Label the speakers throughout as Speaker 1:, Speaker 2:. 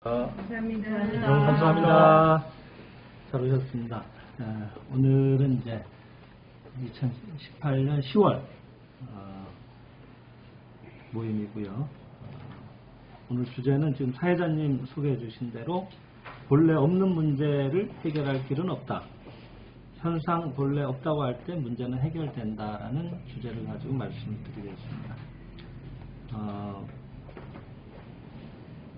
Speaker 1: 감사합니다.
Speaker 2: 여러분 감사합니다. 잘 오셨습니다. 오늘은 이제 2018년 10월 모임이고요. 오늘 주제는 지금 사회자님 소개해 주신 대로 본래 없는 문제를 해결할 길은 없다. 현상 본래 없다고 할 때 문제는 해결된다라는 주제를 가지고 말씀을 드리겠습니다.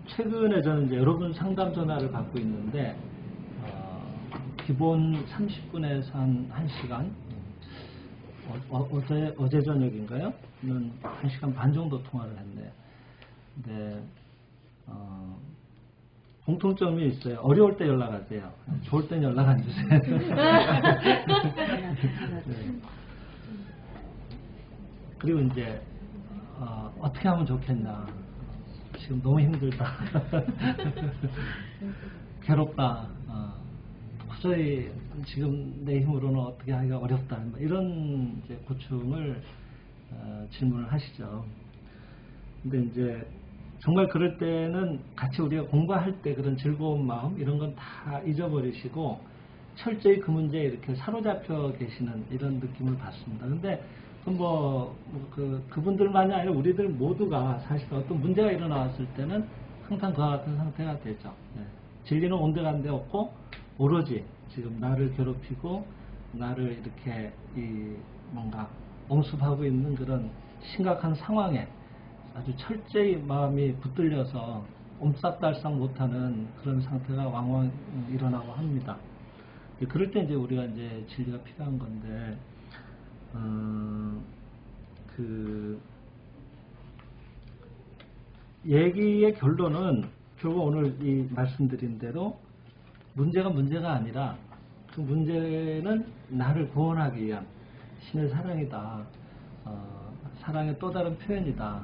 Speaker 2: 최근에 저는 이제 여러분 상담 전화를 받고 있는데 기본 30분에서 한 1시간 어제 저녁인가요? 는 1시간 반 정도 통화를 했네요. 근데 공통점이 있어요. 어려울 때 연락하세요. 좋을 땐 연락 안 주세요. 네. 그리고 이제 어떻게 하면 좋겠나. 지금 너무 힘들다. 괴롭다. 도저히 지금 내 힘으로는 어떻게 하기가 어렵다. 이런 이제 고충을 질문을 하시죠. 근데 이제 정말 그럴 때는 같이 우리가 공부할 때 그런 즐거운 마음 이런 건 다 잊어버리시고 철저히 그 문제에 이렇게 사로잡혀 계시는 이런 느낌을 받습니다. 근데 그분들만이 아니라 우리들 모두가 사실 어떤 문제가 일어나왔을 때는 항상 그와 같은 상태가 되죠. 진리는 온데간데 없고 오로지 지금 나를 괴롭히고 나를 이렇게 뭔가 엄습하고 있는 그런 심각한 상황에 아주 철저히 마음이 붙들려서 옴싹달싹 못하는 그런 상태가 왕왕 일어나고 합니다. 그럴 때 이제 우리가 이제 진리가 필요한 건데, 얘기의 결론은 결국 오늘 이 말씀드린 대로 문제가 아니라 그 문제는 나를 구원하기 위한 신의 사랑이다. 사랑의 또 다른 표현이다.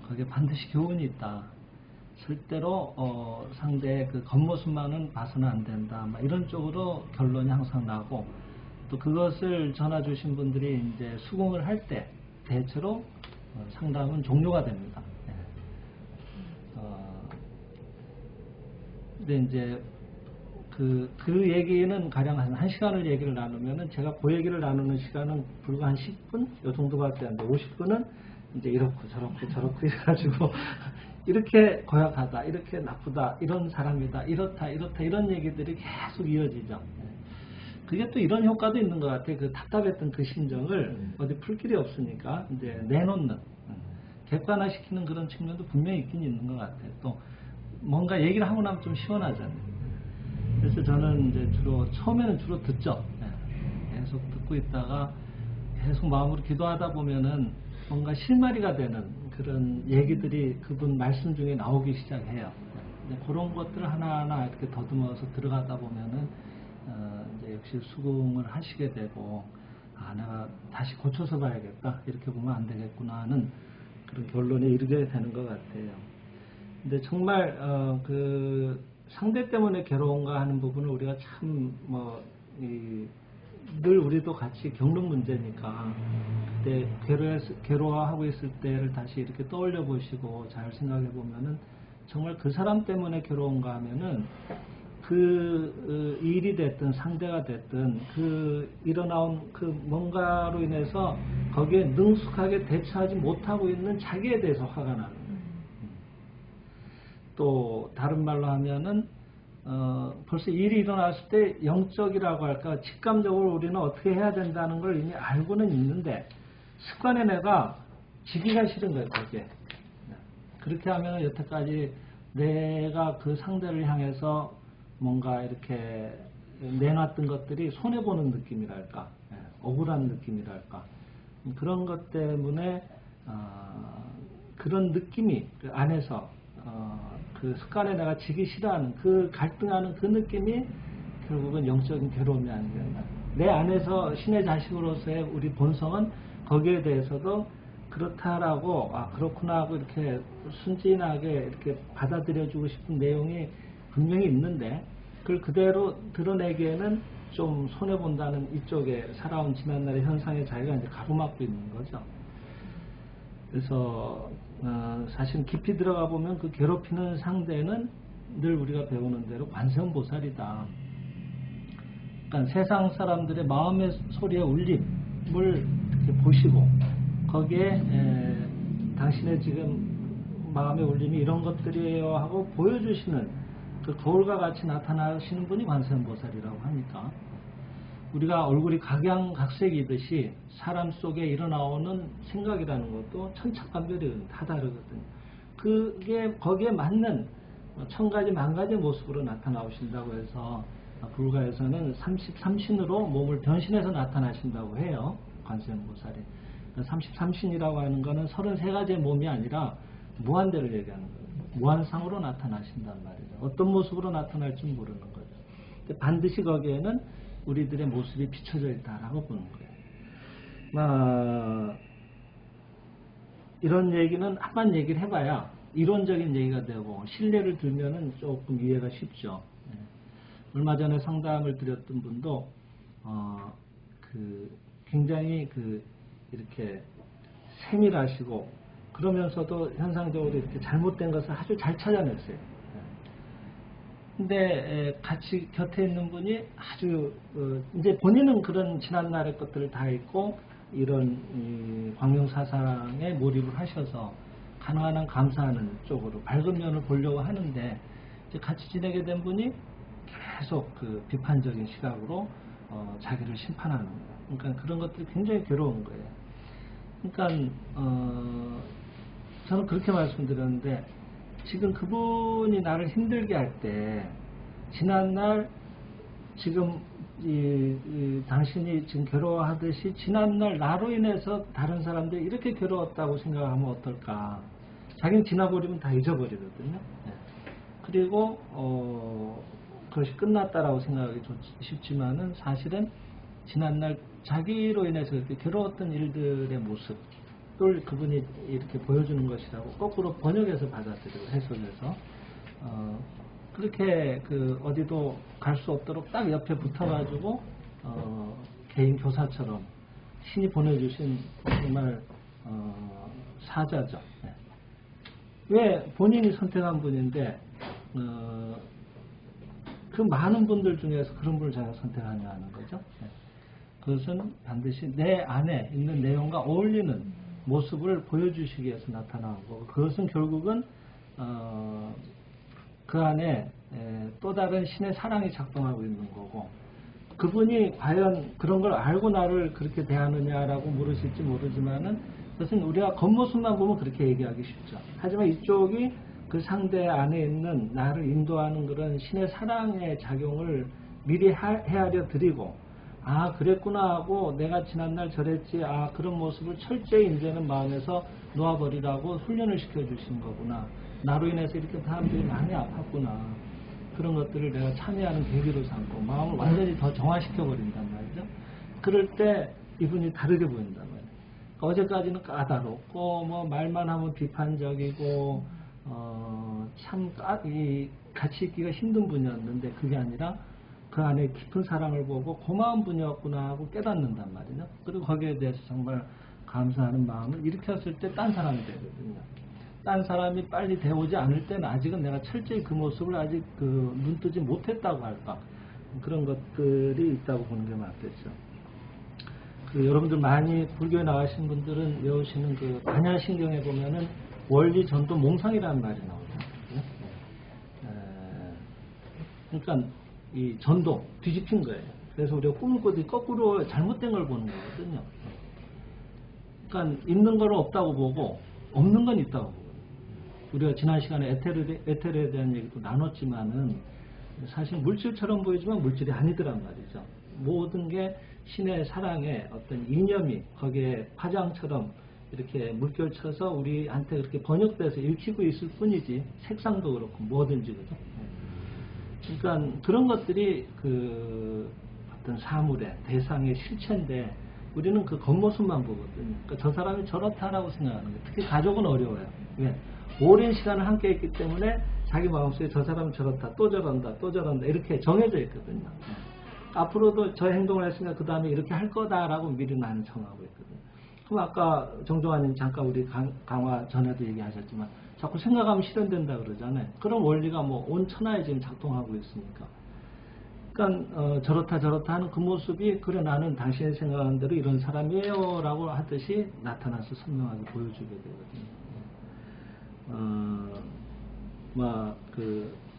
Speaker 2: 거기에 반드시 교훈이 있다. 절대로 상대의 그 겉모습만은 봐서는 안 된다. 이런 쪽으로 결론이 항상 나고, 또 그것을 전해 주신 분들이 이제 수긍을 할 때 대체로 상담은 종료가 됩니다. 근데 이제 그 얘기는 가령 한 1시간을 얘기를 나누면은 제가 그 얘기를 나누는 시간은 불과 한 10분? 요 정도밖에 안 돼. 50분은 이제 이렇고 저렇고 해가지고 이렇게 고약하다, 이렇게 나쁘다, 이런 사람이다, 이렇다 이런 얘기들이 계속 이어지죠. 그게 또 이런 효과도 있는 것 같아요. 그 답답했던 그 심정을 어디 풀 길이 없으니까 이제 내놓는, 객관화시키는 그런 측면도 분명히 있긴 있는 것 같아요. 또 뭔가 얘기를 하고 나면 좀 시원하잖아요. 그래서 저는 이제 처음에는 주로 듣죠. 계속 듣고 있다가 계속 마음으로 기도하다 보면은 뭔가 실마리가 되는 그런 얘기들이 그분 말씀 중에 나오기 시작해요. 그런 것들을 하나하나 이렇게 더듬어서 들어가다 보면은 이제 역시 수긍을 하시게 되고, 내가 다시 고쳐서 봐야겠다, 이렇게 보면 안 되겠구나 하는 그런 결론에 이르게 되는 것 같아요. 근데 정말 그 상대 때문에 괴로운가 하는 부분을 우리가 참 늘 우리도 같이 겪는 문제니까, 그때 괴로워하고 있을 때를 다시 이렇게 떠올려 보시고 잘 생각해 보면은 정말 그 사람 때문에 괴로운가 하면은 그 일이 됐든 상대가 됐든 그 일어나온 그 뭔가로 인해서 거기에 능숙하게 대처하지 못하고 있는 자기에 대해서 화가 나는 거예요. 또 다른 말로 하면은 벌써 일이 일어났을 때 영적이라고 할까, 직감적으로 우리는 어떻게 해야 된다는 걸 이미 알고는 있는데 습관의 내가 지기가 싫은 거예요. 거기에. 그렇게 하면 여태까지 내가 그 상대를 향해서 뭔가 이렇게 내놨던 것들이 손해보는 느낌이랄까, 억울한 느낌이랄까, 그런 것 때문에 그런 느낌이 그 안에서 그 습관에 내가 지기 싫어하는 그 갈등하는 그 느낌이 결국은 영적인 괴로움이 아니겠나. 내 안에서 신의 자식으로서의 우리 본성은 거기에 대해서도 그렇다라고, 그렇구나 하고 이렇게 순진하게 이렇게 받아들여주고 싶은 내용이 분명히 있는데, 그걸 그대로 드러내기에는 좀 손해본다는 이쪽에 살아온 지난날의 현상의 자기가 이제 가로막고 있는 거죠. 그래서 사실 깊이 들어가 보면 그 괴롭히는 상대는 늘 우리가 배우는 대로 관세음보살이다. 그러니까 세상 사람들의 마음의 소리의 울림을 이렇게 보시고 거기에 당신의 지금 마음의 울림이 이런 것들이에요 하고 보여주시는 그 거울과 같이 나타나시는 분이 관세음보살이라고 하니까 우리가 얼굴이 각양각색이듯이 사람 속에 일어나오는 생각이라는 것도 천차만별이 다 다르거든요. 그게 거기에 맞는 천가지 만가지 모습으로 나타나오신다고 해서 불가에서는 33신으로 몸을 변신해서 나타나신다고 해요. 관세음보살이. 33신이라고 하는 것은 33가지의 몸이 아니라 무한대를 얘기하는 거예요. 무한상으로 나타나신단 말이죠. 어떤 모습으로 나타날지 모르는 거죠. 반드시 거기에는 우리들의 모습이 비춰져 있다라고 보는 거예요. 이런 얘기는 한번 얘기를 해봐야 이론적인 얘기가 되고 신뢰를 들면은 조금 이해가 쉽죠. 얼마 전에 상담을 드렸던 분도 굉장히 이렇게 세밀하시고 그러면서도 현상적으로 이렇게 잘못된 것을 아주 잘 찾아냈어요. 근데 같이 곁에 있는 분이 아주 이제 본인은 그런 지난날의 것들을 다 잊고 이런 광명사상에 몰입을 하셔서 가능한 한 감사하는 쪽으로 밝은 면을 보려고 하는데 이제 같이 지내게 된 분이 계속 그 비판적인 시각으로 자기를 심판하는 거예요. 그러니까 그런 것들이 굉장히 괴로운 거예요. 그러니까 저는 그렇게 말씀드렸는데 지금 그분이 나를 힘들게 할 때 지난날 지금 당신이 지금 괴로워하듯이 지난날 나로 인해서 다른 사람들이 이렇게 괴로웠다고 생각하면 어떨까. 자기는 지나버리면 다 잊어버리거든요. 그리고 그것이 끝났다라고 생각하기 쉽지만은 사실은 지난날 자기로 인해서 이렇게 괴로웠던 일들의 모습을 그분이 이렇게 보여주는 것이라고 거꾸로 번역해서 받아들이고 해석해서 그렇게 어디도 갈 수 없도록 딱 옆에 붙어가지고 개인 교사처럼 신이 보내주신 정말 사자죠. 왜 본인이 선택한 분인데 그 많은 분들 중에서 그런 분을 자기가 선택하냐 하는 거죠. 그것은 반드시 내 안에 있는 내용과 어울리는 모습을 보여주시기 위해서 나타나는 거고 그것은 결국은 그 안에 또 다른 신의 사랑이 작동하고 있는 거고 그분이 과연 그런 걸 알고 나를 그렇게 대하느냐라고 물으실지 모르지만은 그것은 우리가 겉모습만 보면 그렇게 얘기하기 쉽죠. 하지만 이쪽이 그 상대 안에 있는 나를 인도하는 그런 신의 사랑의 작용을 미리 헤아려 드리고 아 그랬구나 하고 내가 지난날 저랬지 아 그런 모습을 철저히 이제는 마음에서 놓아버리라고 훈련을 시켜주신 거구나. 나로 인해서 이렇게 사람들이 많이 아팠구나. 그런 것들을 내가 참여하는 계기로 삼고 마음을 완전히 더 정화시켜버린단 말이죠. 그럴 때 이분이 다르게 보인단 말이에요. 어제까지는 까다롭고 뭐 말만 하면 비판적이고 참 같이 있기가 힘든 분이었는데 그게 아니라 그 안에 깊은 사랑을 보고 고마운 분이었구나 하고 깨닫는단 말이죠. 그리고 거기에 대해서 정말 감사하는 마음을 일으켰을 때 딴 사람이 되거든요. 딴 사람이 빨리 되오지 않을 때는 아직은 내가 철저히 그 모습을 아직 눈뜨지 못했다고 할까 그런 것들이 있다고 보는 게 맞겠죠. 여러분들 많이 불교에 나가신 분들은 외우시는 그 반야신경에 보면은 원리 전도 몽상이라는 말이 나오잖아요. 그러니까 이 전도 뒤집힌 거예요. 그래서 우리가 꿈을 꿔도 거꾸로 잘못된 걸 보는 거거든요. 그러니까 있는 건 없다고 보고 없는 건 있다고 보고. 우리가 지난 시간에 에테르에 대한 얘기도 나눴지만은 사실 물질처럼 보이지만 물질이 아니더란 말이죠. 모든 게 신의 사랑의 어떤 이념이 거기에 파장처럼 이렇게 물결쳐서 우리한테 그렇게 번역돼서 읽히고 있을 뿐이지 색상도 그렇고 뭐든지 그죠. 그러니까 그런 것들이 어떤 사물의 대상의 실체인데 우리는 그 겉모습만 보거든요. 그러니까 저 사람이 저렇다라고 생각하는 거예요. 특히 가족은 어려워요. 왜? 오랜 시간을 함께 했기 때문에 자기 마음속에 저 사람은 저렇다, 또 저런다, 또 저런다 이렇게 정해져 있거든요. 앞으로도 저 행동을 했으니까 그 다음에 이렇게 할 거다라고 미리 나는 정하고 있거든요. 그럼 아까 정종환님 잠깐 우리 강화 전에도 얘기하셨지만 자꾸 생각하면 실현된다 그러잖아요. 그런 원리가 뭐 온 천하에 지금 작동하고 있으니까. 그러니까 저렇다 하는 그 모습이 그래 나는 당신이 생각하는 대로 이런 사람이에요 라고 하듯이 나타나서 선명하게 보여주게 되거든요.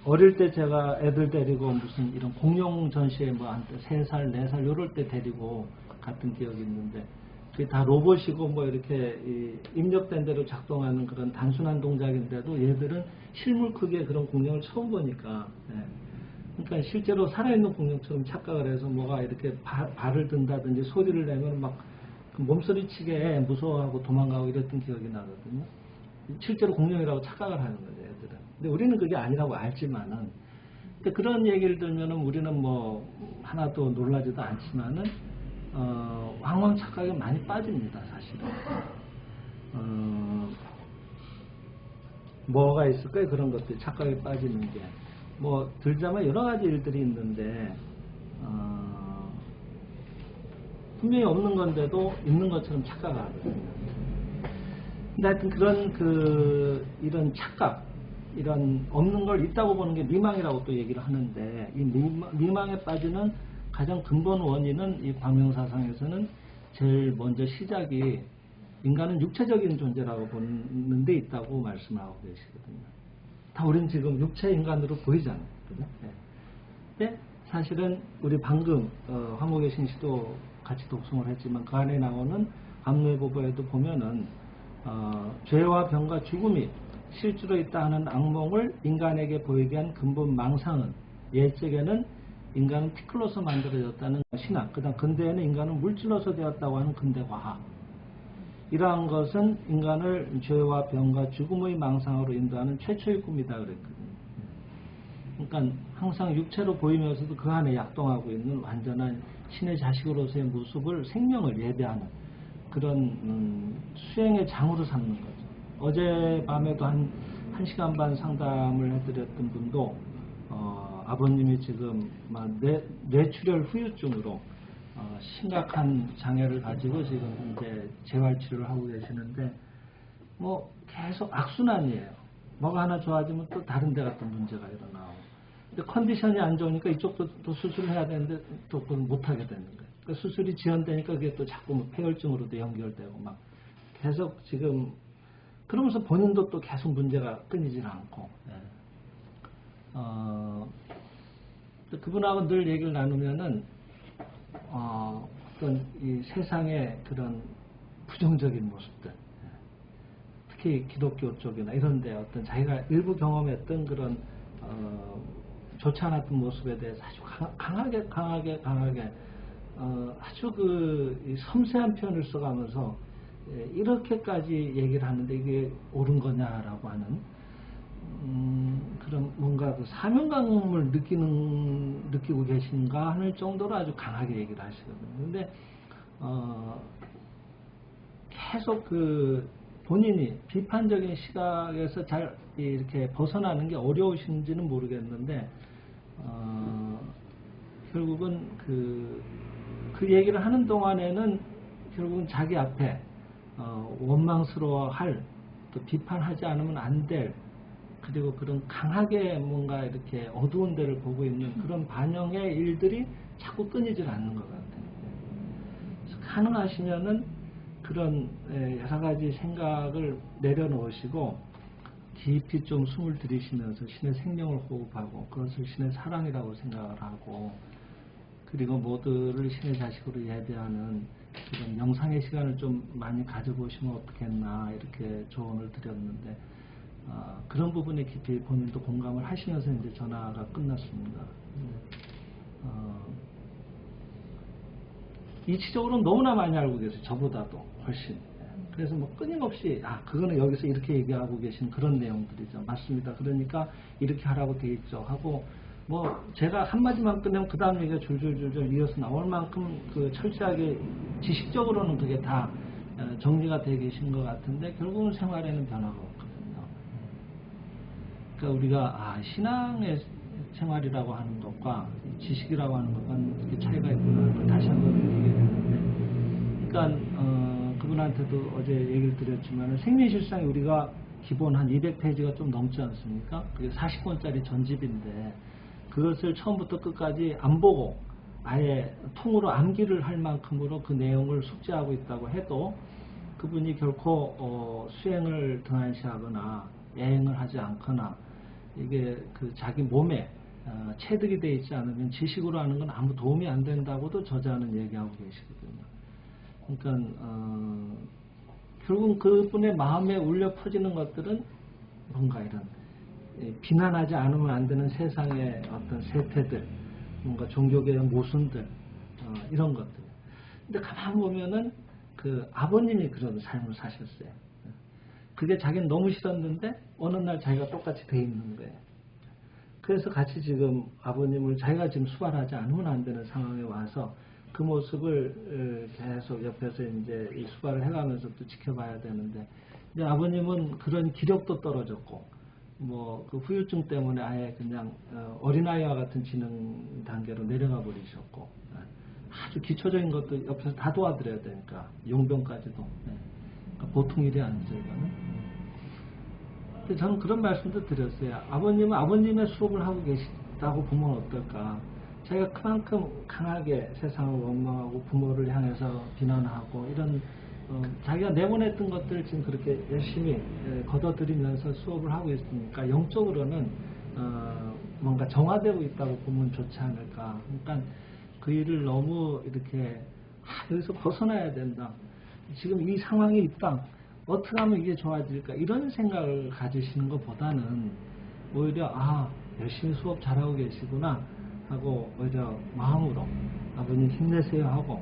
Speaker 2: 어릴 때 제가 애들 데리고 무슨 이런 공룡 전시회 뭐 한 3살, 4살 요럴 때 데리고 갔던 기억이 있는데 그게 다 로봇이고 뭐 이렇게 입력된 대로 작동하는 그런 단순한 동작인데도 얘들은 실물 크기의 그런 공룡을 처음 보니까 그러니까 실제로 살아있는 공룡처럼 착각을 해서 뭐가 이렇게 발을 든다든지 소리를 내면 막 몸소리치게 무서워하고 도망가고 이랬던 기억이 나거든요. 실제로 공룡이라고 착각을 하는 거죠, 애들은. 근데 우리는 그게 아니라고 알지만은, 근데 그런 얘기를 들면은 우리는 뭐 하나도 놀라지도 않지만은 왕왕 착각에 많이 빠집니다, 사실은. 뭐가 있을까요? 그런 것들 착각에 빠지는 게. 뭐 들자면 여러 가지 일들이 있는데 분명히 없는 건데도 있는 것처럼 착각을 하거든요. 근데 하여튼 그런 이런 착각, 이런 없는 걸 있다고 보는 게 미망이라고 또 얘기를 하는데 이 미망에 빠지는 가장 근본 원인은 이 광명사상에서는 제일 먼저 시작이 인간은 육체적인 존재라고 보는 데 있다고 말씀을 하고 계시거든요. 다 우리는 지금 육체 인간으로 보이잖아요. 그죠? 근데 사실은 우리 방금 화목의 신시도 같이 독송을 했지만 그 안에 나오는 암노의보보에도 보면은 죄와 병과 죽음이 실제로 있다 하는 악몽을 인간에게 보이게 한 근본 망상은 옛적에는 인간은 피클로서 만들어졌다는 신학, 그 다음 근대에는 인간은 물질로서 되었다고 하는 근대과학, 이러한 것은 인간을 죄와 병과 죽음의 망상으로 인도하는 최초의 꿈이다 그랬거든요. 그러니까 항상 육체로 보이면서도 그 안에 약동하고 있는 완전한 신의 자식으로서의 모습을, 생명을 예배하는 그런 수행의 장으로 삼는 거죠. 어젯밤에도 한 시간 반 상담을 해드렸던 분도 아버님이 지금 뇌출혈 후유증으로 심각한 장애를 가지고 지금 이제 재활치료를 하고 계시는데 뭐 계속 악순환이에요. 뭐가 하나 좋아지면 또 다른 데가 또 문제가 일어나고, 근데 컨디션이 안 좋으니까 이쪽도 또 수술해야 되는데 또 그걸 못하게 되는 거예요. 그러니까 수술이 지연되니까 그게 또 자꾸 뭐 폐혈증으로도 연결되고 막 계속 지금 그러면서 본인도 또 계속 문제가 끊이질 않고. 그분하고 늘 얘기를 나누면은 어떤 이 세상의 그런 부정적인 모습들, 특히 기독교 쪽이나 이런데 어떤 자기가 일부 경험했던 그런 좋지 않았던 모습에 대해서 아주 강하게 아주 그 섬세한 표현을 써가면서 이렇게까지 얘기를 하는데 이게 옳은 거냐라고 하는 그런 뭔가 그 사명감을 느끼고 계신가 하는 정도로 아주 강하게 얘기를 하시거든요. 근데 계속 그 본인이 비판적인 시각에서 잘 이렇게 벗어나는 게 어려우신지는 모르겠는데 결국은 그 얘기를 하는 동안에는 결국은 자기 앞에 원망스러워할, 또 비판하지 않으면 안 될, 그리고 그런 강하게 뭔가 이렇게 어두운 데를 보고 있는 그런 반영의 일들이 자꾸 끊이질 않는 것 같아요. 그래서 가능하시면은 그런 여러 가지 생각을 내려놓으시고 깊이 좀 숨을 들이쉬면서 신의 생명을 호흡하고 그것을 신의 사랑이라고 생각을 하고, 그리고 모두를 신의 자식으로 예배하는 그런 명상의 시간을 좀 많이 가져보시면 어떻겠나 이렇게 조언을 드렸는데 그런 부분에 깊이 본인도 공감을 하시면서 이제 전화가 끝났습니다. 이치적으로는 너무나 많이 알고 계세요. 저보다도 훨씬. 그래서 뭐 끊임없이 그거는 여기서 이렇게 얘기하고 계신 그런 내용들이죠. 맞습니다. 그러니까 이렇게 하라고 돼 있죠 하고, 뭐 제가 한마디만 끝내면 그 다음 얘기가 줄줄줄줄 이어서 나올 만큼 그 철저하게 지식적으로는 그게 다 정리가 되어 계신 것 같은데 결국은 생활에는 변화가 없거든요. 그러니까 우리가 신앙의 생활이라고 하는 것과 지식이라고 하는 것과는 이렇게 차이가 있구나 다시 한번 얘기를 했는데, 그러니까 그분한테도 어제 얘기를 드렸지만 생리실상에 우리가 기본 한 200페이지가 좀 넘지 않습니까? 그게 40권짜리 전집인데 그것을 처음부터 끝까지 안 보고 아예 통으로 암기를 할 만큼으로 그 내용을 숙지하고 있다고 해도 그분이 결코 수행을 등한시하거나 여행을 하지 않거나 이게 그 자기 몸에 체득이 되어 있지 않으면 지식으로 하는 건 아무 도움이 안 된다고도 저자는 얘기하고 계시거든요. 그러니까 결국은 그분의 마음에 울려 퍼지는 것들은 뭔가 이런 비난하지 않으면 안 되는 세상의 어떤 세태들, 뭔가 종교계의 모순들, 이런 것들. 근데 가만 보면은 그 아버님이 그런 삶을 사셨어요. 그게 자기는 너무 싫었는데 어느 날 자기가 똑같이 돼 있는 거예요. 그래서 같이 지금 아버님을 자기가 지금 수발하지 않으면 안 되는 상황에 와서 그 모습을 계속 옆에서 이제 이 수발을 해가면서 또 지켜봐야 되는데, 이제 아버님은 그런 기력도 떨어졌고, 뭐 그 후유증 때문에 아예 그냥 어린아이와 같은 지능 단계로 내려가 버리셨고, 아주 기초적인 것도 옆에서 다 도와드려야 되니까 용병까지도. 그러니까 보통 일이 아니죠, 이거는. 근데 저는 그런 말씀도 드렸어요. 아버님은 아버님의 수업을 하고 계시다고 보면 어떨까. 자기가 그만큼 강하게 세상을 원망하고 부모를 향해서 비난하고 이런 자기가 내보냈던 것들을 지금 그렇게 열심히 걷어들이면서 수업을 하고 있으니까 영적으로는 뭔가 정화되고 있다고 보면 좋지 않을까. 그러니까 그 일을 너무 이렇게 여기서 벗어나야 된다. 지금 이 상황이 있다. 어떻게 하면 이게 좋아질까? 이런 생각을 가지시는 것보다는 오히려 열심히 수업 잘하고 계시구나 하고 오히려 마음으로 아버님 힘내세요 하고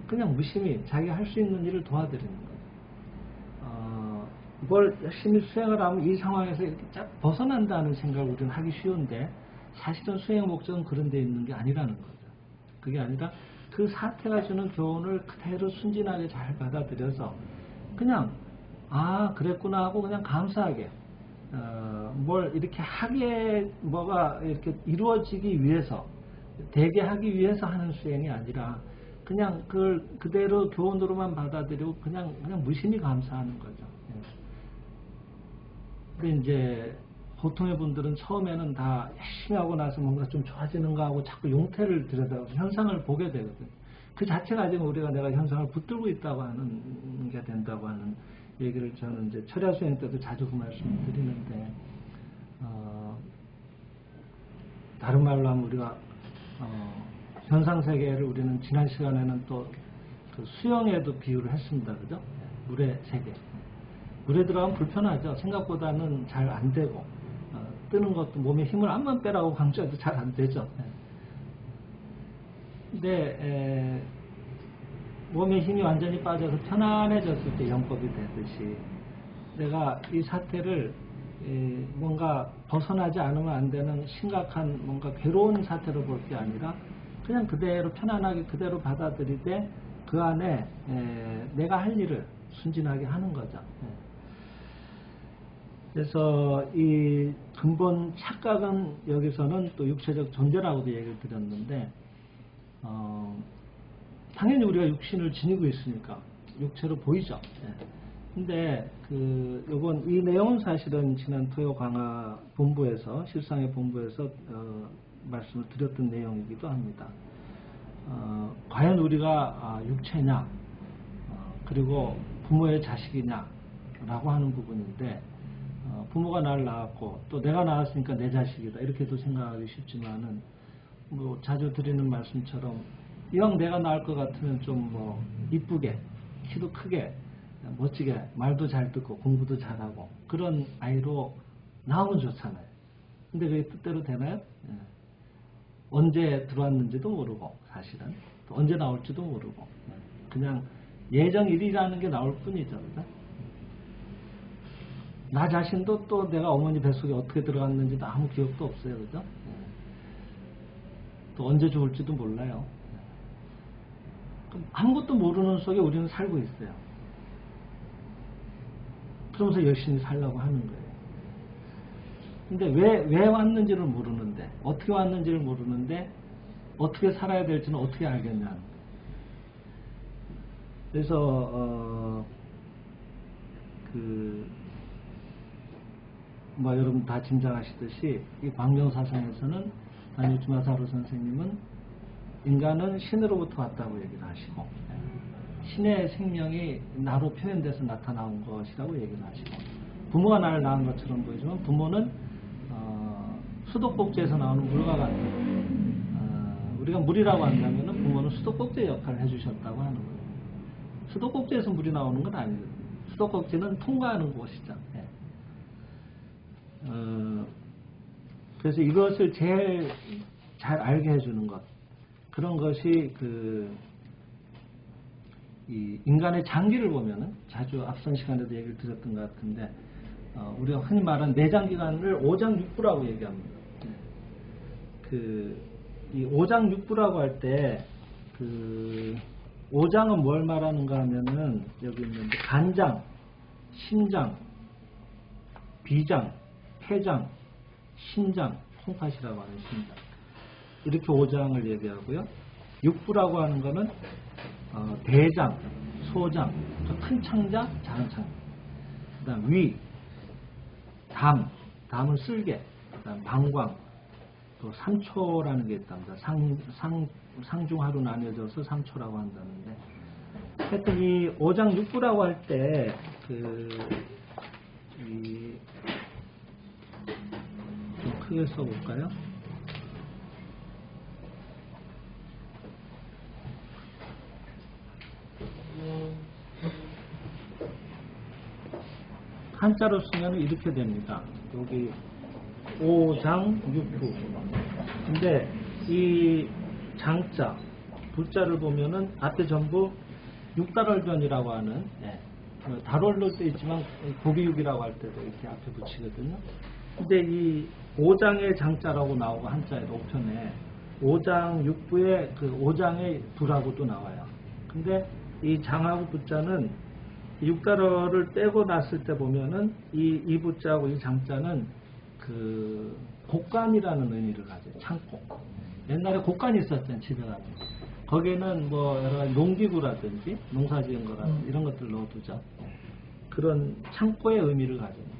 Speaker 2: 그냥 무심히 자기가 할 수 있는 일을 도와드리는 거예요. 뭘 열심히 수행을 하면 이 상황에서 이렇게 쫙 벗어난다는 생각을 우리는 하기 쉬운데 사실은 수행의 목적은 그런 데 있는 게 아니라는 거죠. 그게 아니라 그 사태가 주는 교훈을 그대로 순진하게 잘 받아들여서 그냥 그랬구나 하고 그냥 감사하게 뭘 이렇게 하게 뭐가 이렇게 이루어지기 위해서 되게 하기 위해서 하는 수행이 아니라 그냥 그걸 그대로 교훈으로만 받아들이고 그냥 무심히 감사하는 거죠. 근데 이제 보통의 분들은 처음에는 다 열심히 하고 나서 뭔가 좀 좋아지는가 하고 자꾸 용태를 들여다보고 현상을 보게 되거든요. 그 자체가 지금 우리가 내가 현상을 붙들고 있다고 하는 게 된다고 하는 얘기를 저는 이제 철야 수행 때도 자주 그 말씀을 드리는데, 다른 말로 하면 우리가 현상 세계를 우리는 지난 시간에는 또 그 수영에도 비유를 했습니다, 그죠? 물의 세계. 물에 들어가면 불편하죠. 생각보다는 잘 안 되고 뜨는 것도 몸에 힘을 암만 빼라고 강조해도 잘 안 되죠. 근데 몸에 힘이 완전히 빠져서 편안해졌을 때 영법이 되듯이 내가 이 사태를 뭔가 벗어나지 않으면 안 되는 심각한 뭔가 괴로운 사태로 볼 게 아니라 그냥 그대로 편안하게 그대로 받아들이되 그 안에 내가 할 일을 순진하게 하는 거죠. 그래서 이 근본 착각은 여기서는 또 육체적 존재라고도 얘기를 드렸는데, 당연히 우리가 육신을 지니고 있으니까 육체로 보이죠. 근데 요건 이 내용은 사실은 지난 토요 강화 본부에서 실상의 본부에서 말씀을 드렸던 내용이기도 합니다. 과연 우리가 육체냐 그리고 부모의 자식이냐 라고 하는 부분인데, 부모가 나를 낳았고 또 내가 낳았으니까 내 자식이다 이렇게도 생각하기 쉽지만은 뭐 자주 드리는 말씀처럼 이왕 내가 낳을 것 같으면 좀 뭐 이쁘게 키도 크게 멋지게 말도 잘 듣고 공부도 잘하고 그런 아이로 나오면 좋잖아요. 근데 그게 뜻대로 되나요? 언제 들어왔는지도 모르고 사실은 또 언제 나올지도 모르고 그냥 예정일이라는 게 나올 뿐이죠. 그죠? 나 자신도 또 내가 어머니 뱃속에 어떻게 들어갔는지도 아무 기억도 없어요. 그죠? 또 언제 죽을지도 몰라요. 아무것도 모르는 속에 우리는 살고 있어요. 그러면서 열심히 살려고 하는 거예요. 근데 왜 왔는지를 모르는데, 어떻게 왔는지를 모르는데, 어떻게 살아야 될지는 어떻게 알겠냐는 거예요. 그래서, 뭐 여러분 다 짐작하시듯이 이 광명사상에서는 다니우치마사루 선생님은 인간은 신으로부터 왔다고 얘기를 하시고 신의 생명이 나로 표현돼서 나타나온 것이라고 얘기를 하시고 부모가 나를 낳은 것처럼 보이지만 부모는 수도꼭지에서 나오는 물과 같은 우리가 물이라고 한다면 부모는 수도꼭지의 역할을 해주셨다고 하는 거예요. 수도꼭지에서 물이 나오는 건 아니거든요. 수도꼭지는 통과하는 곳이죠. 예. 그래서 이것을 제일 잘 알게 해주는 것, 그런 것이 이 인간의 장기를 보면은 자주 앞선 시간에도 얘기를 드렸던 것 같은데 우리가 흔히 말하는 내장기관을 오장육부라고 얘기합니다. 이 오장육부라고 할 때 오장은 뭘 말하는가 하면은 여기 있는데 간장, 심장, 비장, 폐장, 신장, 콩팥이라고 하는 신장, 이렇게 오장을 얘기하고요. 육부라고 하는 거는 대장, 소장, 큰 창자, 작은 창자, 그 다음 위, 담은 쓸개, 그 다음 방광, 또 삼초라는 게 있답니다. 상중하로 나뉘어져서 삼초라고 한다는데, 하여튼 이 오장육부라고 할 때 좀 크게 써볼까요? 한자로 쓰면 이렇게 됩니다. 여기 오장육부. 근데 이 장자, 부자를 보면은 앞에 전부 육달월변이라고 하는, 달월로 써 있지만 고비육이라고 할 때도 이렇게 앞에 붙이거든요. 근데 이 오장의 장자라고 나오고 한자에도 오편에 오장육부의 오장의 부라고도 나와요. 근데 이 장하고 부자는 육달월을 빼고 났을 때 보면은 이 부자하고 이 장자는 곡간이라는 의미를 가져요. 창고. 옛날에 곡간이 있었잖아요. 집에 가면. 거기에는 뭐 여러 가지 농기구라든지 농사 지은 거라든지 이런 것들을 넣어두죠. 그런 창고의 의미를 가집니다.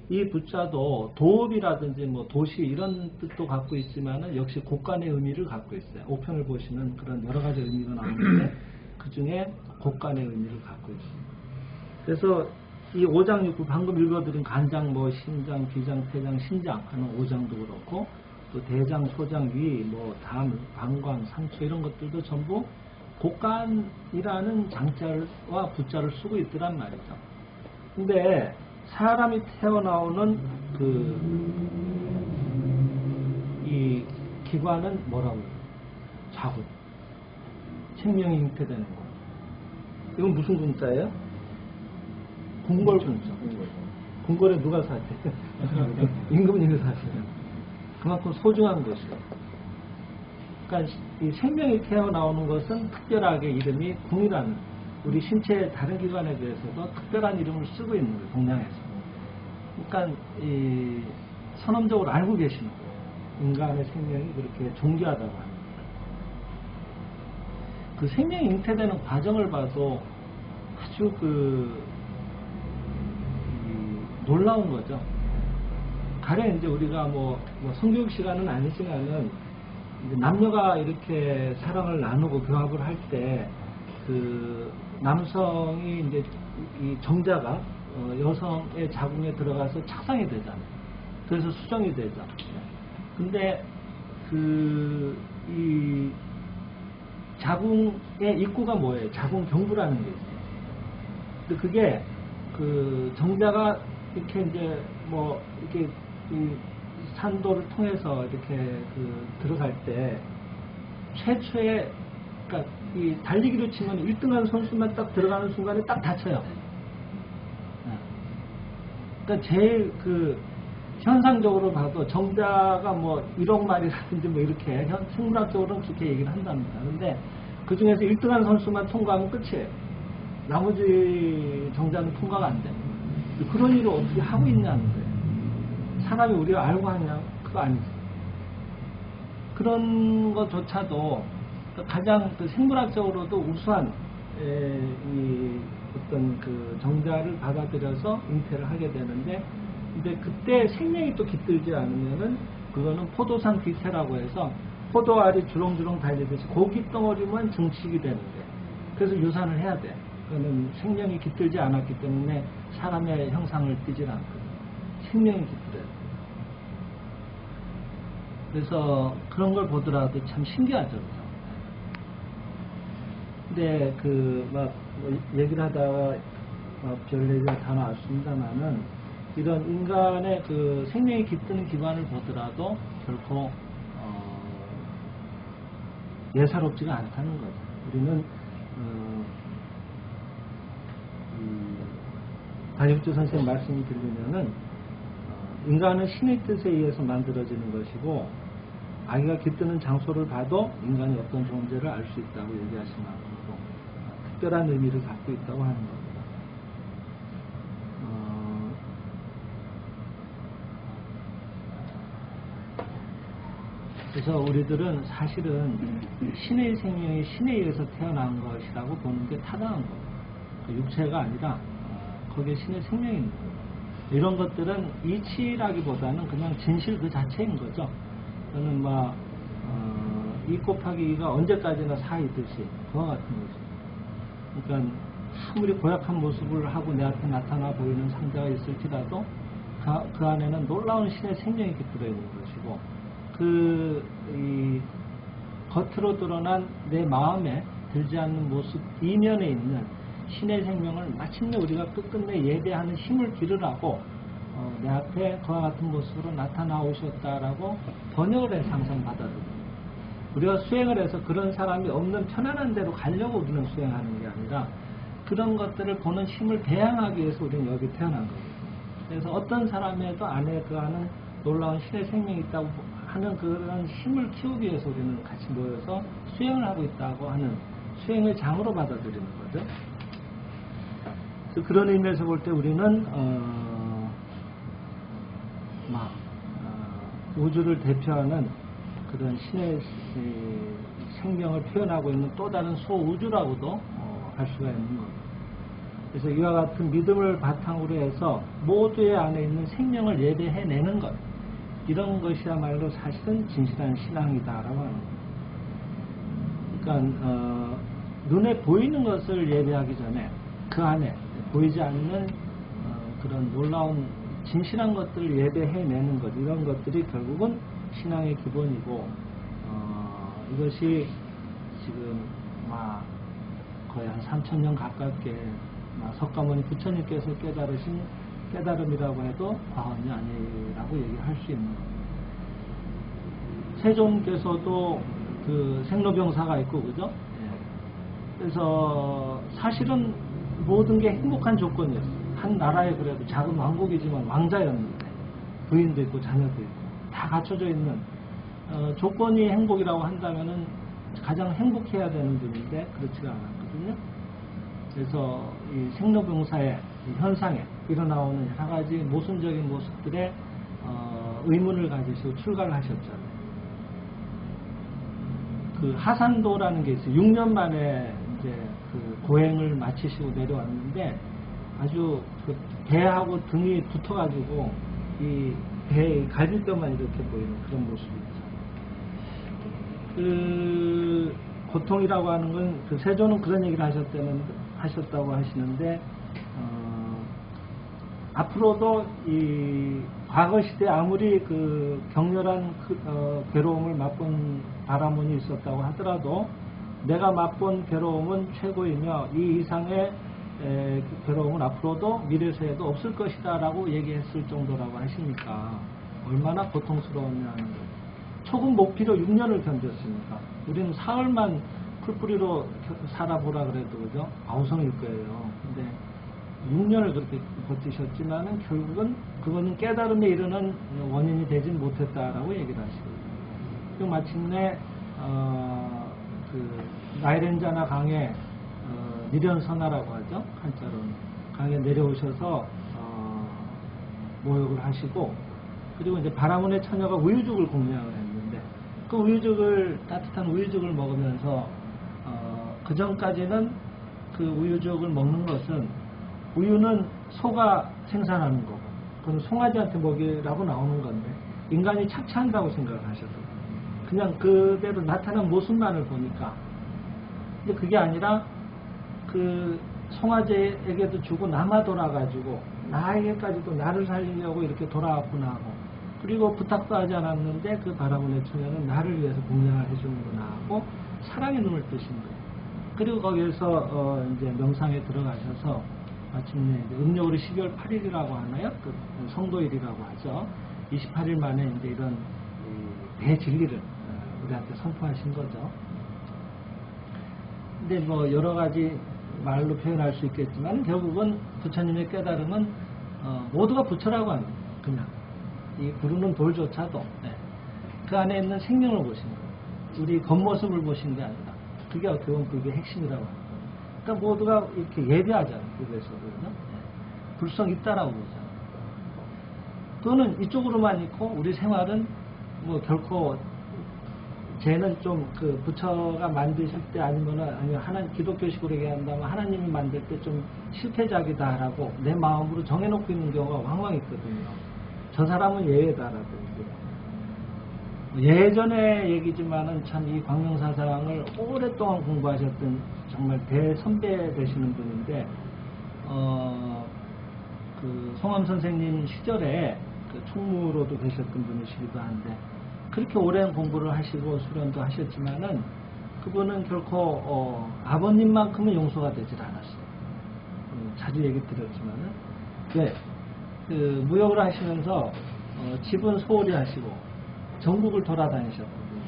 Speaker 2: 이 부자도 도읍이라든지 뭐 도시 이런 뜻도 갖고 있지만은 역시 곡간의 의미를 갖고 있어요. 오편을 보시면 그런 여러 가지 의미가 나오는데 그 중에 곡간의 의미를 갖고 있습니다. 그래서 이 오장육부 방금 읽어드린 간장, 뭐 심장, 비장, 폐장, 신장 하는 오장도 그렇고 또 대장, 소장, 위, 뭐 담, 방광, 상초 이런 것들도 전부 곡간이라는 장자와 부자를 쓰고 있더란 말이죠. 근데 사람이 태어나오는 이 기관은 뭐라고 해요? 자궁. 생명이 잉태되는 거. 이건 무슨 궁자예요? 궁궐궁자. 궁궐에 누가 사세요? 임금님이 사세요. 그만큼 소중한 것이요. 그러니까 이 생명이 태어나오는 것은 특별하게 이름이 궁이라는, 우리 신체의 다른 기관에 비해서도 특별한 이름을 쓰고 있는 거예요. 동양에서. 그러니까 이 선언적으로 알고 계시는 거예요. 인간의 생명이 그렇게 존귀하다고 하는 거예요. 그 생명이 잉태되는 과정을 봐도 아주 놀라운 거죠. 가령 이제 우리가 뭐 성교육 시간은 아니지만은 이제 남녀가 이렇게 사랑을 나누고 교합을 할 때 남성이 이제 이 정자가 여성의 자궁에 들어가서 착상이 되잖아요. 그래서 수정이 되죠. 근데 이 자궁의 입구가 뭐예요? 자궁 경부라는 게 있어요. 근데 그게 정자가 이렇게 이제 뭐 이렇게 이 산도를 통해서 이렇게 들어갈 때 최초의, 그러니까 이 달리기로 치면 1등한 선수만 딱 들어가는 순간에 딱 다쳐요. 그러니까 제일 현상적으로 봐도 정자가 뭐 1억 마리라든지 뭐 이렇게 생물학적으로는 그렇게 얘기를 한답니다. 근데 그 중에서 1등한 선수만 통과하면 끝이에요. 나머지 정자는 통과가 안 돼요. 그런 일을 어떻게 하고 있냐는 거예요. 사람이 우리가 알고 하냐? 그거 아니죠. 그런 것조차도 가장 생물학적으로도 우수한 이 어떤 정자를 받아들여서 잉태를 하게 되는데 근데 그때 생명이 또 깃들지 않으면은 그거는 포도산 뒤태라고 해서 포도알이 주렁주렁 달리듯이 고기 덩어리만 증식이 되는데, 그래서 유산을 해야 돼. 그거는 생명이 깃들지 않았기 때문에 사람의 형상을 띠질 않거든. 생명이 깃들어요. 그래서 그런 걸 보더라도 참 신기하죠. 그죠? 근데 얘기를 하다가 별 얘기가 다 나왔습니다만은, 이런 인간의 그 생명이 깃드는 기관을 보더라도 결코 예사롭지가 않다는 거죠. 우리는 다육주 선생님 말씀이 들리면은 인간은 신의 뜻에 의해서 만들어지는 것이고, 아기가 깃드는 장소를 봐도 인간이 어떤 존재를 알 수 있다고 얘기하신 만큼 특별한 의미를 갖고 있다고 하는 겁니다. 그래서 우리들은 사실은 신의 생명이 신에 의해서 태어난 것이라고 보는 게 타당한 겁니다. 그 육체가 아니라 거기에 신의 생명이 있는 거예요. 이런 것들은 이치라기보다는 그냥 진실 그 자체인 거죠. 저는 2 곱하기 2가 언제까지나 4이듯이 그와 같은 거죠. 그러니까 아무리 고약한 모습을 하고 내 앞에 나타나 보이는 상자가 있을지라도 그 안에는 놀라운 신의 생명이 깃들어 있는 것이고, 겉으로 드러난 내 마음에 들지 않는 모습 이면에 있는 신의 생명을 마침내 우리가 끝끝내 예배하는 힘을 기르라고 내 앞에 그와 같은 모습으로 나타나오셨다라고 번역을 해서 항상 받아들입니다. 우리가 수행을 해서 그런 사람이 없는 편안한 데로 가려고 우리는 수행하는 게 아니라, 그런 것들을 보는 힘을 배양하기 위해서 우리는 여기 태어난 겁니다. 그래서 어떤 사람에도 안에 그 안은 놀라운 신의 생명이 있다고 하는 그런 힘을 키우기 위해서 우리는 같이 모여서 수행을 하고 있다고 하는 수행의 장으로 받아들이는 거죠. 그래서 그런 의미에서 볼 때 우리는 우주를 대표하는 그런 신의 생명을 표현하고 있는 또 다른 소우주라고도 할 수가 있는 겁니다. 그래서 이와 같은 믿음을 바탕으로 해서 모두의 안에 있는 생명을 예배해내는 것, 이런 것이야말로 사실은 진실한 신앙이다라고 하는 겁니다. 그러니까 눈에 보이는 것을 예배하기 전에 그 안에 보이지 않는 그런 놀라운 진실한 것들을 예배해내는 것, 이런 것들이 결국은 신앙의 기본이고, 이것이 지금 거의 한 3000년 가깝게 석가모니 부처님께서 깨달으신 깨달음이라고 해도 과언이 아니라고 얘기할 수 있는 겁니다. 세존께서도 그 생로병사가 있고, 그죠? 그래서 사실은 모든 게 행복한 조건이었어요. 한 나라에 그래도 작은 왕국이지만 왕자였는데 부인도 있고 자녀도 있고 다 갖춰져 있는 조건이 행복이라고 한다면은 가장 행복해야 되는 분인데 그렇지가 않았거든요. 그래서 이 생로병사의 현상에 일어나오는 여러 가지 모순적인 모습들에 의문을 가지시고 출가를 하셨잖아요. 그 하산도라는 게 있어요. 6년 만에 이제 그 고행을 마치시고 내려왔는데, 아주 그 배하고 등이 붙어가지고 이 배의 갈비뼈만 이렇게 보이는 그런 모습이 있어요. 그 고통이라고 하는 건 그 세존은 그런 얘기를 하셨다고 하시는데, 앞으로도 이 과거 시대에 아무리 그 격렬한 괴로움을 맛본 바라문이 있었다고 하더라도 내가 맛본 괴로움은 최고이며 이 이상의 괴로움은 앞으로도 미래세에도 없을 것이다 라고 얘기했을 정도라고 하시니까 얼마나 고통스러웠냐는 거예요. 초급 목피로 6년을 견뎠으니까 우리는 사흘만 풀뿌리로 살아보라 그래도 그죠? 아우성일 거예요. 근데 6년을 그렇게 버티셨지만은 결국은 그거는 깨달음에 이르는 원인이 되진 못했다라고 얘기를 하시거든요. 그리고 마침내 그 나이렌자나 강에 미련선하라고 하죠. 한자로는 강에 내려오셔서 모욕을 하시고, 그리고 이제 바라문의 처녀가 우유죽을 공양을 했는데 그 우유죽을 따뜻한 우유죽을 먹으면서 그 전까지는 그 우유죽을 먹는 것은 우유는 소가 생산하는 거고 그건 송아지한테 먹이라고 나오는 건데 인간이 착취한다고 생각을 하셔도 그냥 그대로 나타난 모습만을 보니까. 근데 그게 아니라 그 송아지에게도 주고 남아 돌아가지고 나에게까지도 나를 살리려고 이렇게 돌아왔구나 하고, 그리고 부탁도 하지 않았는데 그 바라보는 처녀는 나를 위해서 공양을 해주는구나 하고 사랑의 눈을 뜨신 거예요. 그리고 거기에서 이제 명상에 들어가셔서 마침내 이제 음력으로 12월 8일이라고 하나요? 그 성도일이라고 하죠. 28일 만에 이제 이런 대진리를 우리한테 선포하신 거죠. 근데 뭐 여러 가지 말로 표현할 수 있겠지만 결국은 부처님의 깨달음은 모두가 부처라고 합니다. 그냥 이 구르는 돌조차도 그 안에 있는 생명을 보신 거예요. 우리 겉모습을 보신 게 아니라 그게 어떻게 보면 그게 핵심이라고 합니다. 그러니까 모두가 이렇게 예배하잖아요. 그래서거든요. 불성 있다라고 보잖아요. 또는 이쪽으로만 있고 우리 생활은 뭐 결코 쟤는 좀 그 부처가 만드실 때 아니면 하나님 기독교식으로 얘기한다면 하나님이 만들 때 좀 실패작이다라고 내 마음으로 정해놓고 있는 경우가 왕왕 있거든요. 저 사람은 예외다라든지. 예전의 얘기지만은 참 이 광명사상을 오랫동안 공부하셨던 정말 대선배 되시는 분인데, 그 송암 선생님 시절에 그 총무로도 계셨던 분이시기도 한데, 그렇게 오랜 공부를 하시고 수련도 하셨지만은 그분은 결코 아버님만큼은 용서가 되질 않았어요. 자주 얘기 드렸지만은 왜? 그 무역을 하시면서 집은 소홀히 하시고 전국을 돌아다니셨거든요.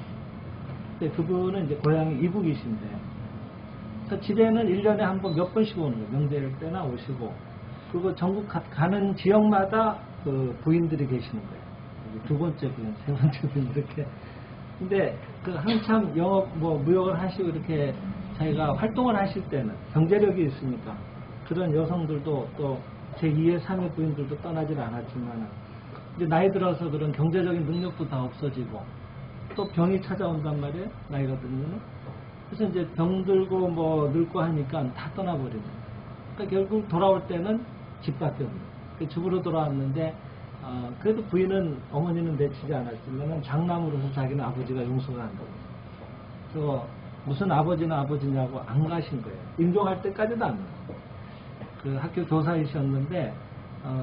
Speaker 2: 근데 그분은 이제 고향이 이북이신데 그 집에는 1년에 한 번 몇 번씩 오는 거예요. 명절 때나 오시고, 그리고 전국 가는 지역마다 그 부인들이 계시는 거예요. 두 번째 부인, 세 번째 부인 이렇게. 근데 그 한참 영업 뭐 무역을 하시고 이렇게 자기가 활동을 하실 때는 경제력이 있으니까 그런 여성들도 또 제2의 3의 부인들도 떠나질 않았지만 이제 나이 들어서 그런 경제적인 능력도 다 없어지고 또 병이 찾아온단 말이에요. 나이가 들면. 그래서 이제 병들고 뭐 늙고 하니까 다 떠나버리는 거예요. 그러니까 결국 돌아올 때는 집밖에 없는 거예요. 집으로 돌아왔는데 그래도 부인은, 어머니는 내치지 않았지만 장남으로서 자기는 아버지가 용서가 안 되고, 그래서 무슨 아버지냐고 안 가신 거예요. 임종할 때까지도 안 가요. 그 학교 교사이셨는데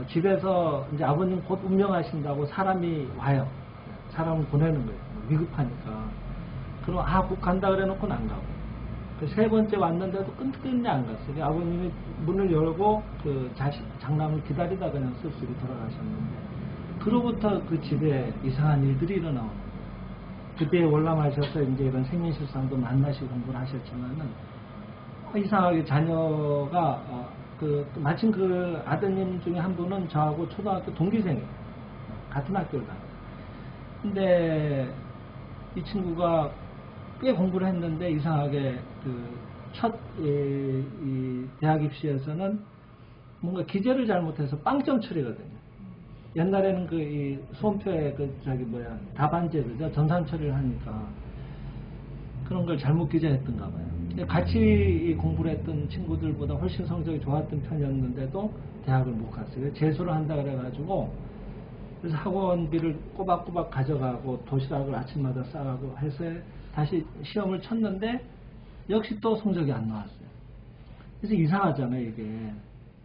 Speaker 2: 집에서 이제 아버님 곧 운명하신다고 사람이 와요. 사람을 보내는 거예요. 위급하니까. 그럼 곧 간다 그래 놓고는 안 가고, 그 세 번째 왔는데도 끈끈이 안 갔어요. 아버님이 문을 열고 그 장남을 기다리다 그냥 쓸쓸히 돌아가셨는데, 그로부터 그 집에 이상한 일들이 일어나고, 그때 월남하셔서 이제 이런 생민실상도 만나시고 공부를 하셨지만은 이상하게 자녀가 마침 그 아드님 중에 한 분은 저하고 초등학교 동기생이에요. 같은 학교를 다녀요. 근데 이 친구가 꽤 공부를 했는데 이상하게 그 첫 대학 입시에서는 뭔가 기재를 잘못해서 빵점 처리거든요. 옛날에는 그 이 수험표에 답안제 그죠? 전산 처리를 하니까 그런 걸 잘못 기재했던가 봐요. 같이 공부를 했던 친구들보다 훨씬 성적이 좋았던 편이었는데도 대학을 못 갔어요. 재수를 한다 그래가지고, 그래서 학원비를 꼬박꼬박 가져가고 도시락을 아침마다 싸가고 해서 다시 시험을 쳤는데 역시 또 성적이 안 나왔어요. 그래서 이상하잖아요, 이게.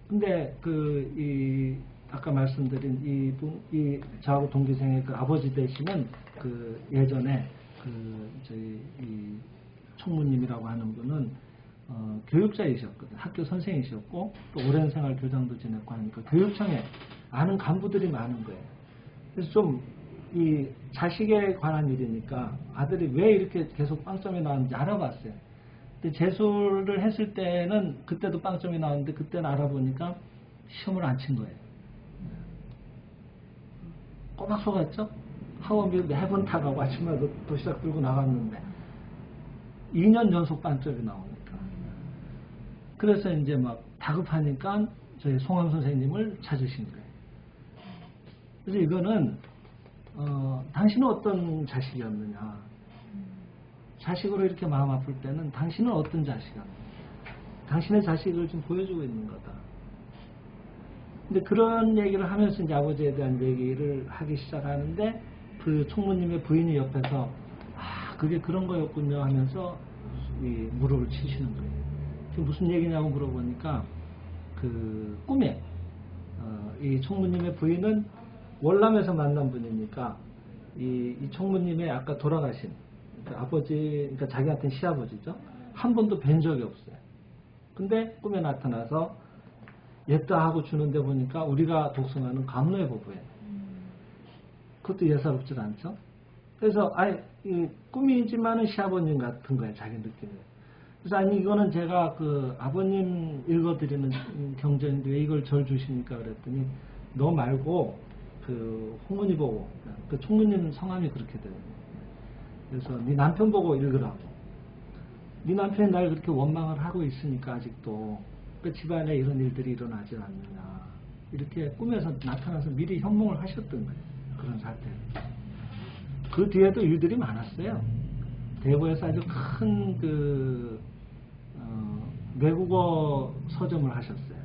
Speaker 2: 근데 아까 말씀드린 저하고 동기생의 그 아버지 되시는 그 예전에 저희 총무님이라고 하는 분은 교육자이셨거든요. 학교 선생이셨고 또 오랜 생활 교장도 지냈고 하니까 교육청에 아는 간부들이 많은 거예요. 그래서 좀 이 자식에 관한 일이니까 아들이 왜 이렇게 계속 빵점이 나왔는지 알아봤어요. 근데 재수를 했을 때는 그때도 빵점이 나왔는데 그때는 알아보니까 시험을 안 친 거예요. 꼬박 속았죠? 학원비 매번 타가고 아침마다 도시락 들고 나갔는데 2년 연속 빵점이 나오니까. 그래서 이제 막 다급하니까 저희 송암 선생님을 찾으신 거예요. 그래서 이거는 당신은 어떤 자식이었느냐, 자식으로 이렇게 마음 아플 때는 당신은 어떤 자식이었느냐, 당신의 자식을 지금 보여주고 있는 거다. 근데 그런 얘기를 하면서 이제 아버지에 대한 얘기를 하기 시작하는데 그 총무님의 부인이 옆에서 아 그게 그런 거였군요 하면서 이 무릎을 치시는 거예요. 지금 무슨 얘기냐고 물어보니까 그 꿈에 이 총무님의 부인은 월남에서 만난 분이니까 이 총무님의 아까 돌아가신 그러니까 아버지 그러니까 자기한테는 시아버지죠. 한 번도 뵌 적이 없어요. 근데 꿈에 나타나서 예따 하고 주는데 보니까 우리가 독송하는 감로의 부부예요. 그것도 예사롭지 않죠. 그래서 아예 꿈이지만은 시아버님 같은 거예요. 자기 느낌이. 그래서 아니 이거는 제가 그 아버님 읽어드리는 경전인데 왜 이걸 절 주십니까 그랬더니 너 말고 그 홍문이 보고 그 총무님 성함이 그렇게 돼요. 그래서 네 남편 보고 읽으라고. 네 남편이 날 그렇게 원망을 하고 있으니까 아직도 그 집안에 이런 일들이 일어나지 않느냐 이렇게 꿈에서 나타나서 미리 현몽을 하셨던 거예요. 그런 사태. 그 뒤에도 일들이 많았어요. 대구에서 아주 큰 그 외국어 서점을 하셨어요.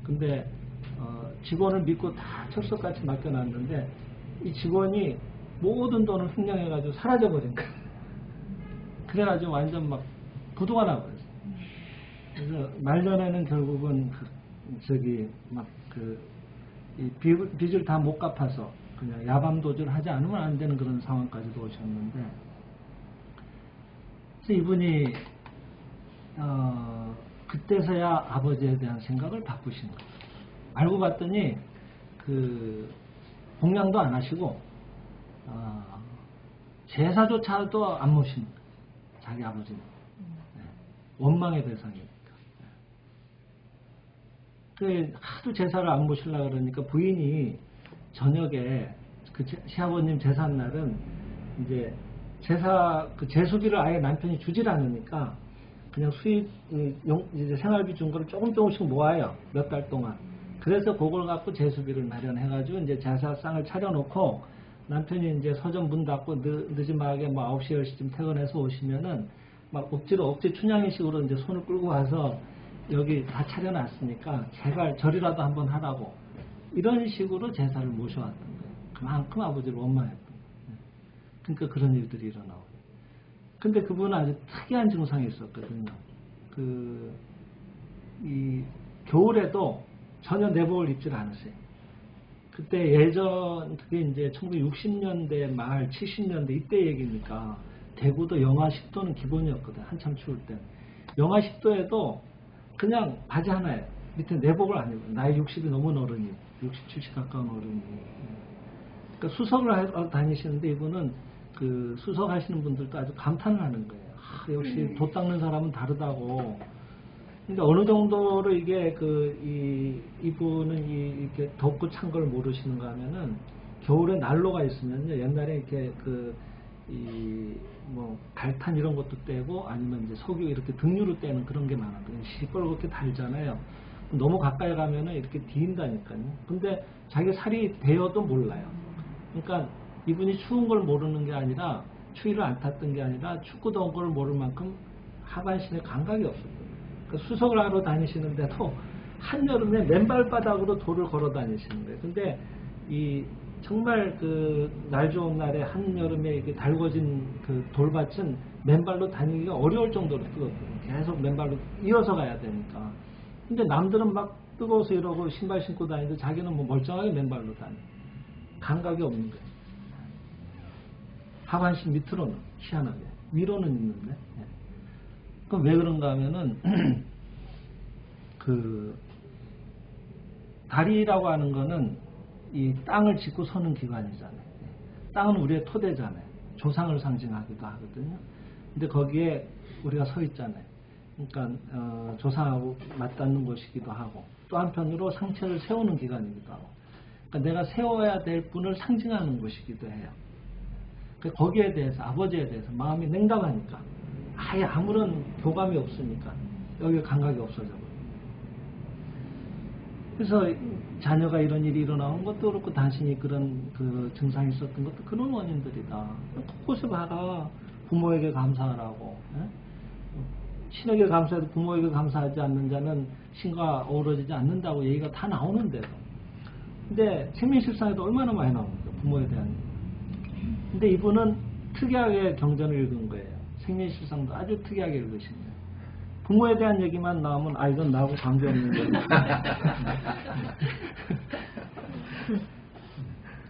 Speaker 2: 근데 직원을 믿고 다 철석같이 맡겨놨는데 이 직원이 모든 돈을 횡령해가지고 사라져버린 거예요. 그래가지고 완전 막 부도가 나버렸어요. 그래서 말년에는 결국은 이 빚을 다 못 갚아서 그냥 야밤도주를 하지 않으면 안 되는 그런 상황까지도 오셨는데, 그래서 이분이 그때서야 아버지에 대한 생각을 바꾸신 거예요. 알고 봤더니 그 공양도 안 하시고 제사조차도 안 모신 거예요. 자기 아버지는. 네. 원망의 대상이니까. 그 하도 제사를 안 모시려고 그러니까 부인이 저녁에 그 시아버님 제삿날은 이제 그 제수비를 아예 남편이 주질 않으니까 그냥 수입 이제 생활비 준 거를 조금씩 모아요. 몇 달 동안. 그래서 그걸 갖고 제수비를 마련해가지고 이제 제사상을 차려놓고 남편이 이제 서점 문 닫고 늦지막하게 뭐 9시, 10시쯤 퇴근해서 오시면은 막 억지 춘향이식으로 이제 손을 끌고 와서 여기 다 차려놨으니까 제발 절이라도 한번 하라고 이런 식으로 제사를 모셔왔던 거예요. 그만큼 아버지를 원망했던 거예요. 그러니까 그런 일들이 일어나고. 근데 그분은 아주 특이한 증상이 있었거든요. 이 겨울에도 전혀 내복을 입질 않으세요. 그때 그게 이제 1960년대 말 70년대 이때 얘기니까 대구도 영하 10도는 기본이었거든. 한참 추울 때. 영하 10도에도 그냥 바지 하나에 밑에 내복을 안 입어요. 나이 60이 넘은 어른이 60, 70 가까운 어른이. 그러니까 수석을 하러 다니시는데 이분은 그 수석하시는 분들도 아주 감탄을 하는 거예요. 역시 돛 닦는 사람은 다르다고. 근데 어느 정도로 이게 이분은 이렇게 덥고 찬 걸 모르시는가 하면은 겨울에 난로가 있으면요. 옛날에 이렇게 갈탄 이런 것도 떼고 아니면 이제 석유 이렇게 등유로 떼는 그런 게 많았거든요. 시뻘겋게 달잖아요. 너무 가까이 가면은 이렇게 디인다니까요. 근데 자기 살이 데어도 몰라요. 그러니까 이분이 추운 걸 모르는 게 아니라 추위를 안 탔던 게 아니라 춥고 더운 걸 모를 만큼 하반신에 감각이 없었거든요. 그러니까 수석을 하러 다니시는데도 한여름에 맨발바닥으로 돌을 걸어 다니시는 거예요. 근데 정말 날 좋은 날에 한여름에 이렇게 달궈진 그 돌밭은 맨발로 다니기가 어려울 정도로 뜨겁거든요. 계속 맨발로 이어서 가야 되니까. 근데 남들은 막 뜨거워서 이러고 신발 신고 다니는데 자기는 뭐 멀쩡하게 맨발로 다녀. 감각이 없는 거예요. 하반신 밑으로는 희한하게. 위로는 있는데. 그럼 왜 그런가 하면은 다리라고 하는 거는 이 땅을 짚고 서는 기관이잖아요. 땅은 우리의 토대잖아요. 조상을 상징하기도 하거든요. 근데 거기에 우리가 서 있잖아요. 그러니까 조상하고 맞닿는 곳이기도 하고 또 한편으로 상체를 세우는 기관이기도 하고 그러니까 내가 세워야 될 분을 상징하는 곳이기도 해요. 거기에 대해서 아버지에 대해서 마음이 냉담하니까 아예 아무런 교감이 없으니까 여기에 감각이 없어져 버려요. 그래서 자녀가 이런 일이 일어나는 것도 그렇고 당신이 그런 증상이 있었던 것도 그런 원인들이다. 곳곳에 봐라. 부모에게 감사하라고. 신에게 감사해도 부모에게 감사하지 않는 자는 신과 어우러지지 않는다고 얘기가 다 나오는데도. 근데 생명실상에도 얼마나 많이 나옵니까? 부모에 대한. 근데 이분은 특이하게 경전을 읽은 거예요. 생명실상도 아주 특이하게 읽으신 거예요. 부모에 대한 얘기만 나오면 아 이건 나하고 관계없는 거예요.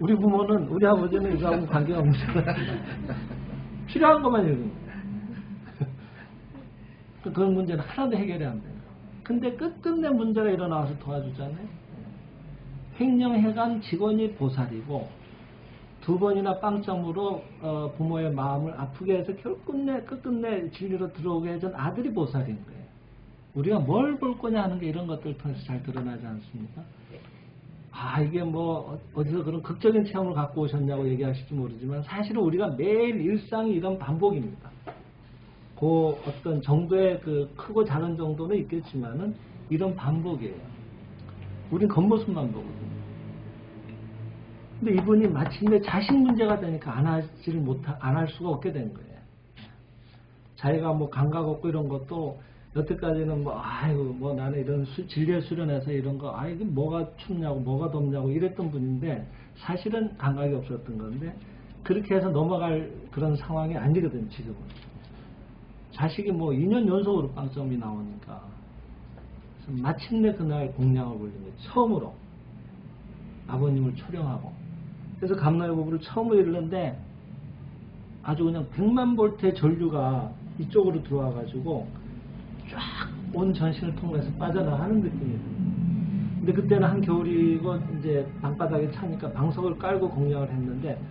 Speaker 2: 우리 부모는 우리 아버지는 이거하고 관계가 없는 거예요. 필요한 것만 읽은 거예요. 그런 문제는 하나도 해결이 안 돼요. 근데 끝끝내 문제가 일어나서 도와주잖아요. 횡령해간 직원이 보살이고 두 번이나 빵점으로 부모의 마음을 아프게 해서 끝끝내 진리로 들어오게 해준 아들이 보살인 거예요. 우리가 뭘 볼 거냐 하는 게 이런 것들을 통해서 잘 드러나지 않습니까? 아 이게 뭐 어디서 그런 극적인 체험을 갖고 오셨냐고 얘기하실지 모르지만 사실은 우리가 매일 일상이 이런 반복입니다. 그 어떤 정도의 그 크고 작은 정도는 있겠지만은 이런 반복이에요. 우린 겉모습만 보거든요. 근데 이분이 마침내 자식 문제가 되니까 안 할 수가 없게 된 거예요. 자기가 뭐 감각 없고 이런 것도 여태까지는 뭐 아이고 뭐 나는 이런 진리에 수련해서 이런 거 아 이게 뭐가 춥냐고 뭐가 덥냐고 이랬던 분인데 사실은 감각이 없었던 건데 그렇게 해서 넘어갈 그런 상황이 아니거든요. 지금은. 자식이 뭐 2년 연속으로 빵점이 나오니까 그래서 마침내 그날 공양을 올린 거예요. 처음으로 아버님을 초령하고 그래서 감나의 부부를 처음으로 읽는데 아주 그냥 100만 볼트의 전류가 이쪽으로 들어와 가지고 쫙 온 전신을 통해서 빠져나가는 느낌이 들어요. 근데 그때는 한겨울이고 이제 방바닥에 차니까 방석을 깔고 공양을 했는데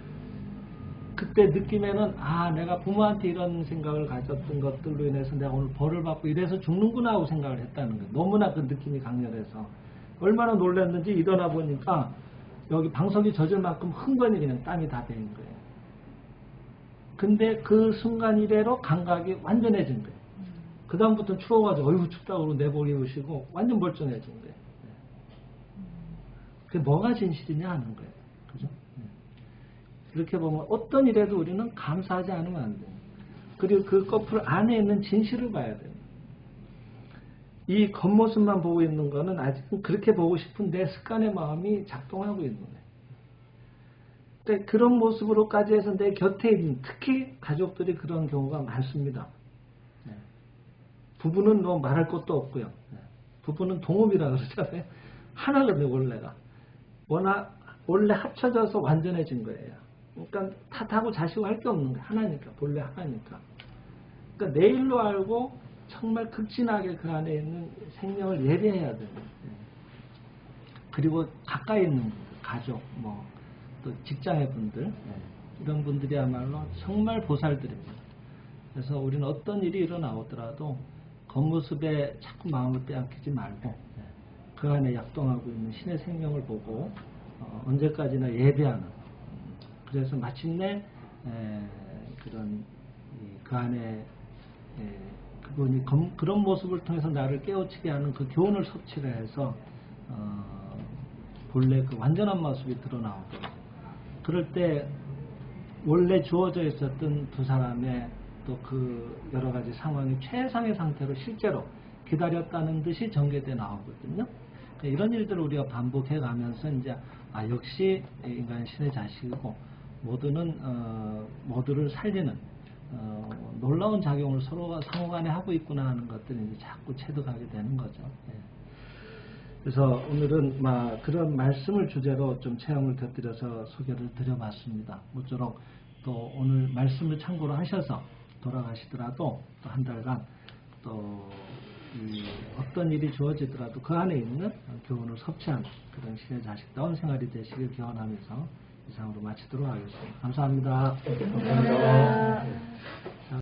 Speaker 2: 그때 느낌에는 아 내가 부모한테 이런 생각을 가졌던 것들로 인해서 내가 오늘 벌을 받고 이래서 죽는구나 하고 생각을 했다는 거예요. 너무나 그 느낌이 강렬해서 얼마나 놀랐는지 일어나 보니까 여기 방석이 젖을 만큼 흥건히 그냥 땀이 다 배인 거예요. 근데 그 순간 이래로 감각이 완전해진 거예요. 그 다음부터는 추워가지고 어이구 춥다고 그러고 내복 입으시고 완전 멀쩡해진 거예요. 그게 뭐가 진실이냐 하는 거예요. 그죠? 이렇게 보면 어떤 일에도 우리는 감사하지 않으면 안 돼요. 그리고 그 커플 안에 있는 진실을 봐야 돼요. 이 겉모습만 보고 있는 거는 아직은 그렇게 보고 싶은 내 습관의 마음이 작동하고 있는 거예요. 그러니까 그런 모습으로까지 해서 내 곁에 있는 특히 가족들이 그런 경우가 많습니다. 부부는 뭐 말할 것도 없고요. 부부는 동업이라 그러잖아요. 하나거든요, 원래가. 원래 합쳐져서 완전해진 거예요. 그러니까 탓하고 자시고 할 게 없는 거예요. 하나니까, 본래 하나니까. 그러니까 내일로 알고 정말 극진하게 그 안에 있는 생명을 예배해야 돼요. 그리고 가까이 있는 분들, 가족, 뭐, 또 직장의 분들, 이런 분들이야말로 정말 보살들입니다. 그래서 우리는 어떤 일이 일어나오더라도 겉모습에 자꾸 마음을 빼앗기지 말고 그 안에 약동하고 있는 신의 생명을 보고 언제까지나 예배하는 그래서 마침내 그런 그 안에 그분이 그런 모습을 통해서 나를 깨우치게 하는 그 교훈을 섭취를 해서 본래 그 완전한 모습이 드러나오더라고요. 그럴 때 원래 주어져 있었던 두 사람의 또 그 여러 가지 상황이 최상의 상태로 실제로 기다렸다는 듯이 전개돼 나오거든요. 이런 일들을 우리가 반복해 가면서 이제 역시 인간 신의 자식이고 모두를 살리는 놀라운 작용을 서로가 상호간에 하고 있구나 하는 것들을 이제 자꾸 체득하게 되는 거죠. 그래서 오늘은 그런 말씀을 주제로 좀 체험을 곁들여서 소개를 드려봤습니다. 모쪼록 또 오늘 말씀을 참고로 하셔서 돌아가시더라도 또 한 달간 또 어떤 일이 주어지더라도 그 안에 있는 교훈을 섭취하는 그런 신의 자식다운 생활이 되시길 기원하면서 이상으로 마치도록 하겠습니다. 감사합니다.
Speaker 1: 감사합니다.